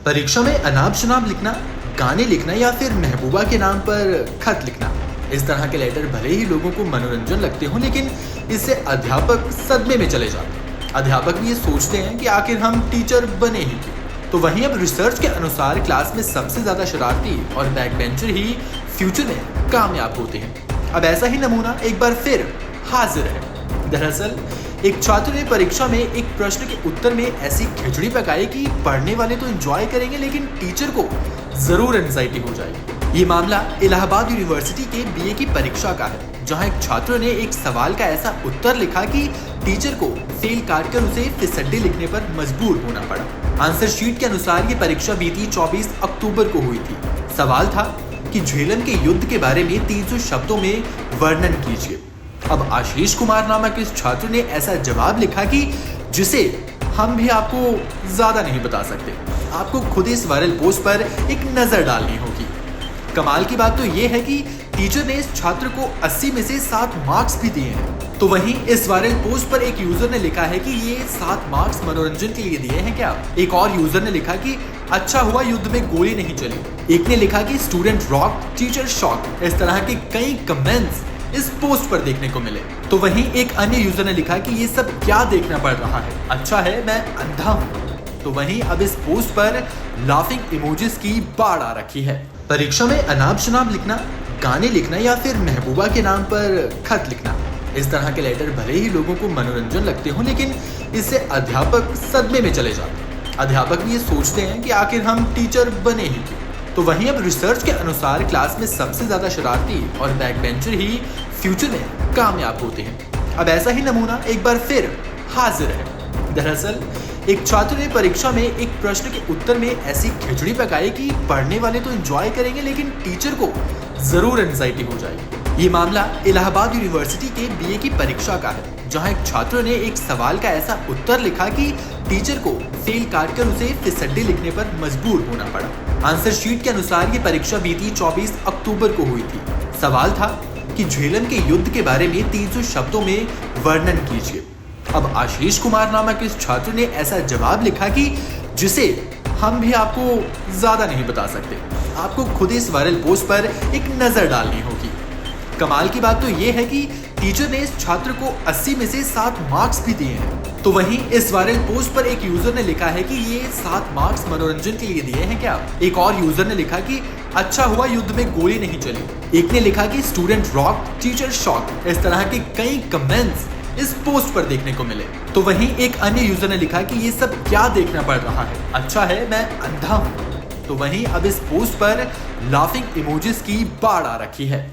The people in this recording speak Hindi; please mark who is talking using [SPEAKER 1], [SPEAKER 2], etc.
[SPEAKER 1] परीक्षा में अनाप शनाप लिखना, गाने लिखना या फिर महबूबा के नाम पर खत लिखना, इस तरह के लेटर भले ही लोगों को मनोरंजन लगते हो, लेकिन इससे अध्यापक सदमे में चले जाते हैं। अध्यापक भी ये सोचते हैं कि आखिर हम टीचर बने ही क्यों। तो वहीं अब रिसर्च के अनुसार क्लास में सबसे ज्यादा शरारती और बैक बेंचर ही फ्यूचर में कामयाब होते हैं। अब ऐसा ही नमूना एक बार फिर हाजिर है। दरअसल एक छात्र ने परीक्षा में एक प्रश्न के उत्तर में ऐसी खिचड़ी पकाई कि पढ़ने वाले तो एंजॉय करेंगे, लेकिन टीचर को जरूर एंजाइटी हो जाएगी। ये मामला इलाहाबाद यूनिवर्सिटी के बीए की परीक्षा का है, जहां एक छात्र ने एक सवाल का ऐसा उत्तर लिखा कि टीचर को फेल काटकर उसे फिसड्डी लिखने पर मजबूर होना पड़ा। आंसर शीट के अनुसार ये परीक्षा बीती 24 अक्टूबर को हुई थी। सवाल था कि झेलम के युद्ध के बारे में 300 शब्दों में वर्णन कीजिए। अब आशीष कुमार नामक इस छात्र ने ऐसा जवाब लिखा कि जिसे हम भी आपको ज्यादा नहीं बता सकते। आपको खुद इस वायरल पोस्ट पर एक नजर डालनी होगी। कमाल की बात तो यह है कि टीचर ने इस छात्र को 80 में से 7 मार्क्स भी दिए हैं। तो वहीं इस वायरल पोस्ट पर एक यूजर ने लिखा है कि ये 7 मार्क्स मनोरंजन के लिए दिए हैं क्या। एक और यूजर ने लिखा कि अच्छा हुआ युद्ध में गोली नहीं चली। एक ने लिखा कि स्टूडेंट रॉक टीचर शॉक। इस तरह के कई कमेंट्स इस पोस्ट पर देखने को मिले। तो वहीं एक अन्य यूजर ने लिखा कि ये सब क्या देखना पड़ रहा है, अच्छा है मैं अंधा हूं। तो वहीं अब इस पोस्ट पर लाफिंग इमोजीज की बाढ़ आ रखी है। परीक्षा में अनाप शनाप लिखना, गाने लिखना या फिर महबूबा के नाम पर खत लिखना, इस तरह के लेटर भले ही लोगों को मनोरंजन लगते हो, लेकिन इससे अध्यापक सदमे में चले जाते हैं। अध्यापक भी ये सोचते हैं कि आखिर हम टीचर बने ही क्यों। तो वहीं अब रिसर्च के अनुसार क्लास में सबसे ज्यादा शरारती और बैक बेंचर ही फ्यूचर में कामयाब होते हैं। अब ऐसा ही नमूना एक बार फिर हाजिर है। दरअसल एक छात्र ने परीक्षा में एक प्रश्न के उत्तर में ऐसी खिचड़ी पकाई कि पढ़ने वाले तो एंजॉय करेंगे, लेकिन टीचर को जरूर एंजाइटी हो जाएगी। ये मामला इलाहाबाद यूनिवर्सिटी के बीए की परीक्षा का है, जहां एक छात्र ने एक सवाल का ऐसा उत्तर लिखा कि टीचर को फेल काटकर उसे फिसड्डी लिखने पर मजबूर होना पड़ा। आंसर शीट के अनुसार ये परीक्षा बीती 24 अक्टूबर को हुई थी। सवाल था कि झेलम के युद्ध के बारे में 300 शब्दों में वर्णन कीजिए। अब आशीष कुमार नामक इस छात्र ने ऐसा जवाब लिखा कि जिसे हम भी आपको ज्यादा नहीं बता सकते। आपको खुद इस वायरल पोस्ट पर एक नजर डालनी होगी। कमाल की बात तो यह है कि टीचर ने इस छात्र को 80 में से 7 मार्क्स भी दिए हैं। तो वहीं इस वायरल पोस्ट पर एक यूजर ने लिखा है कि ये 7 मार्क्स मनोरंजन के लिए दिए हैं क्या। एक और यूजर ने लिखा कि अच्छा हुआ युद्ध में गोली नहीं चली। एक ने लिखा कि स्टूडेंट रॉक टीचर शॉक। इस तरह के कई कमेंट्स इस पोस्ट पर देखने को मिले। तो वहीं एक अन्य यूजर ने लिखा कि ये सब क्या देखना पड़ रहा है, अच्छा है मैं अंधा हूं। तो वहीं अब इस पोस्ट पर लाफिंग इमोजीज की बाढ़ आ रखी है।